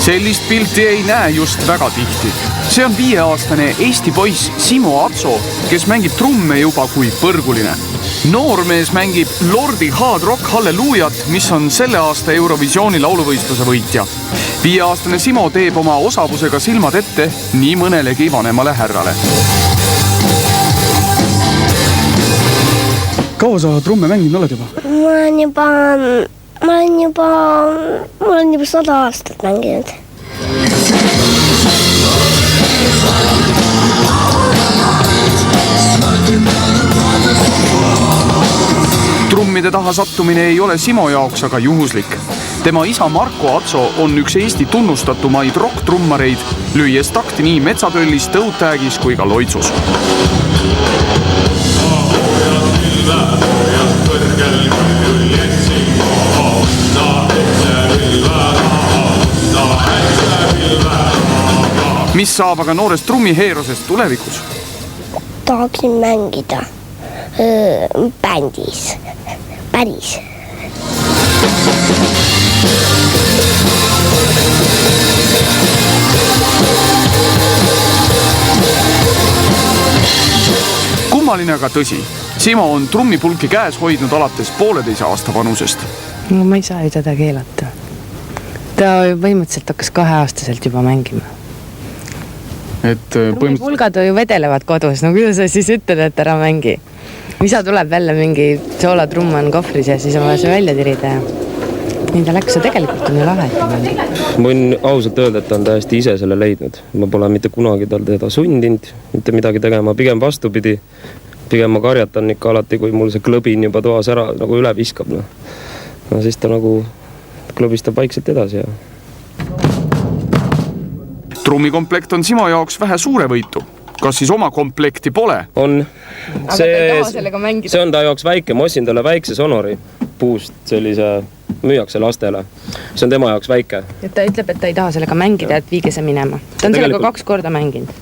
Sellist pilti ei näe just väga tihti. See on 5-aastane Eesti poiss Simo Atso, kes mängib trumme juba kui põrguline. Noormees mängib Lordi Hard Rock Hallelujat, mis on selle aasta Eurovisiooni lauluvõistluse võitja. 5-aastane Simo teeb oma osavusega silmad ette nii mõnelegi vanemale härrale. Kaua sa trumme mänginud oled juba? Ma olen juba 100 aastat mänginud. Trummide taha sattumine ei ole Simo jaoks aga juhuslik. Tema isa Marko Atso on üks Eesti tunnustatumaid rock-trummareid, lüües takti nii Metsatöllis, Tõutäägis kui ka Loitsus. Mis saab aga noorest trummiheerosest tulevikus? Tahaksin mängida bändis. Päris. Kummaline aga tõsi. Simo on trummipulki käes hoidnud alates 1,5 aasta vanusest. No ma ei saa ju teda keelata. Ta põhimõtteliselt hakkas 2-aastaselt juba mängima. Trummipulgad ju vedelevad kodus, no kuidas sa siis ütled, et ära mängi? Isa tuleb välja mingi soolotrumm on kohvris ja siis on vaja see välja tirida ja nii ta läks, tegelikult on ju lahe. Ma võin ausalt öelda, et ta on täiesti ise selle leidnud. Ma pole mitte kunagi tal teda sundinud, mitte midagi tegema, pigem vastupidi. Pigem ma karjatan ikka alati, kui mul see klõbin juba toas ära nagu üle viskab. No siis ta nagu klõbistab vaikselt edasi ja Trummikomplekt on Simo jaoks vähe suure võitu. Kas siis oma komplekti pole? On. Aga ta ei taha sellega mängida. See on ta jaoks väike. Ma ossin talle väikse sonori puust sellise müüakse lastele. See on tema jaoks väike. Ja ta ütleb, et ta ei taha sellega mängida, et viige see minema. Ta on sellega 2 korda mänginud.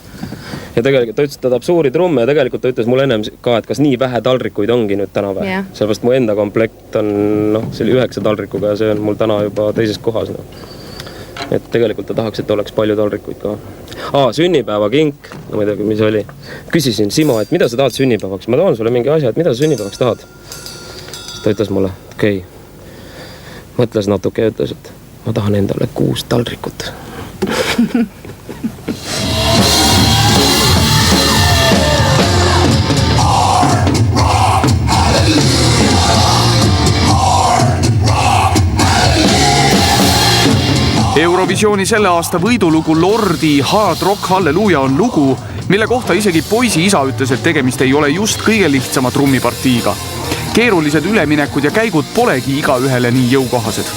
Ja tegelikult ta ütles, et ta tahab suuri trumme ja tegelikult ta ütles mulle ennem ka, et kas nii vähe taldrikuid ongi nüüd täna või. Sellepärast mu enda komplekt on see 9 taldrikuga ja see on mul täna juba teises kohas. Et tegelikult ta tahaks, et oleks palju taldrikuid ka. Sünnipäeva kink, no ma ei tea, mis oli. Küsisin Simo, et mida sa tahad sünnipäevaks? Ma tahan sulle mingi asja, et mida sa sünnipäevaks tahad? Siis ta ütles mulle, okei. Mõtles natuke ja ütles, et ma tahan endale 6 taldrikut. Eurovisiooni selle aasta võidulugu Lordi Hard Rock Halleluja on lugu, mille kohta isegi poisi isa ütles, et tegemist ei ole just kõige lihtsama trummipartiiga. Keerulised üleminekud ja käigud polegi iga ühele nii jõukohased.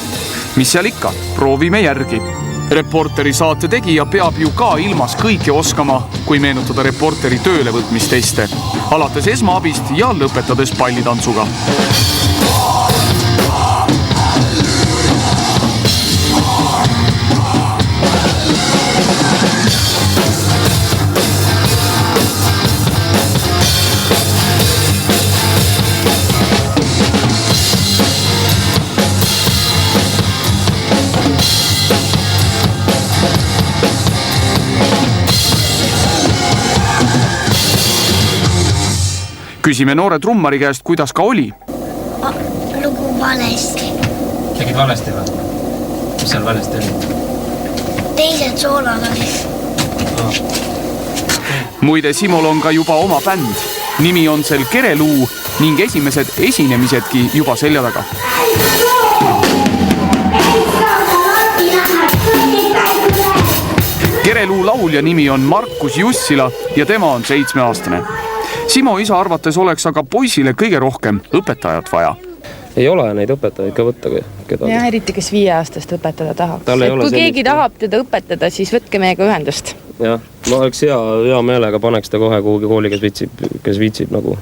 Mis seal ikka? Proovime järgi. Reporteri saate tegija peab ju ka ilmas kõike oskama, kui meenutada reporteri töölevõtmisteste. Alates esmaabist ja lõpetades pallitantsuga. Küsime noore trummari käest, kuidas ka oli. Lugu valesti. Tegid valesti või? Mis seal valesti oli? Teised soolad olid. Muide, Simol on ka juba oma bänd. Nimi on sel Kereluu ning esimesed esinemisedki juba selja taga. Kereluu laulja nimi on Markus Jussila ja tema on 7-aastane. Simo isa arvates oleks aga poisile kõige rohkem õpetajat vaja. Ei ole neid õpetajaid ka võtta kedagi. Ja eriti, kes 5-aastast õpetada tahaks. Kui keegi tahab teda õpetada, siis võtke meiega ühendust. Jah, ma oleks hea meelega paneks ta kohe kuhugi kooli, kes viitsib nagu.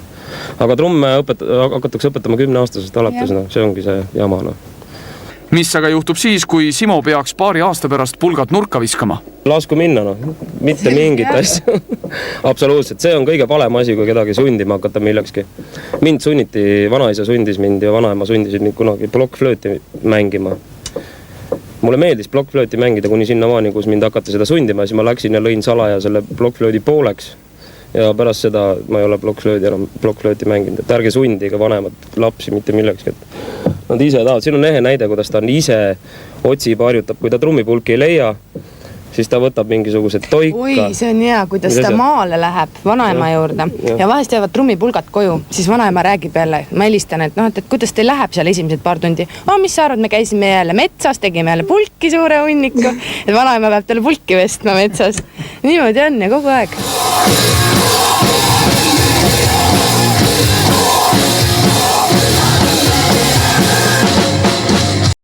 Aga trumme hakatakse õpetama 10-aastasest alates, see ongi see jama. Mis aga juhtub siis, kui Simo peaks paari aasta pärast pulgad nurka viskama? Lasku minna, mitte mingit asja. Absoluutselt, see on kõige valem asi, kui kedagi sundima hakata millekski. Mind sunniti, vanaisa sundis mind ja vanaema sundisid mind kunagi blokkflööti mängima. mulle meeldis plokkflööti mängida kuni sinnamaani, kus mind hakati seda sundima, siis ma läksin ja lõin salaja selle plokkflöödi pooleks. Ja pärast seda ma ei ole plokkflööti mänginud, et ärge sundige vanemad lapsi mitte millekski, et nad ise tahavad. Siin on ehe näide, kuidas ta on ise otsib, harjutab, kui ta trummipulki ei leia, siis ta võtab mingisugused toika. Oi, see on hea, kuidas ta maale läheb vanaema juurde ja vahest jäävad trummipulgad koju, siis vanaema räägib jälle, ma helistan, et noh, et kuidas teil läheb seal esimesed paar tundi. Mis sa arvad, me käisime jälle metsas, tegime jälle pulki suure hunniku, et vanaema peab talle pulki vestma metsas. Niimoodi on ja kogu aeg.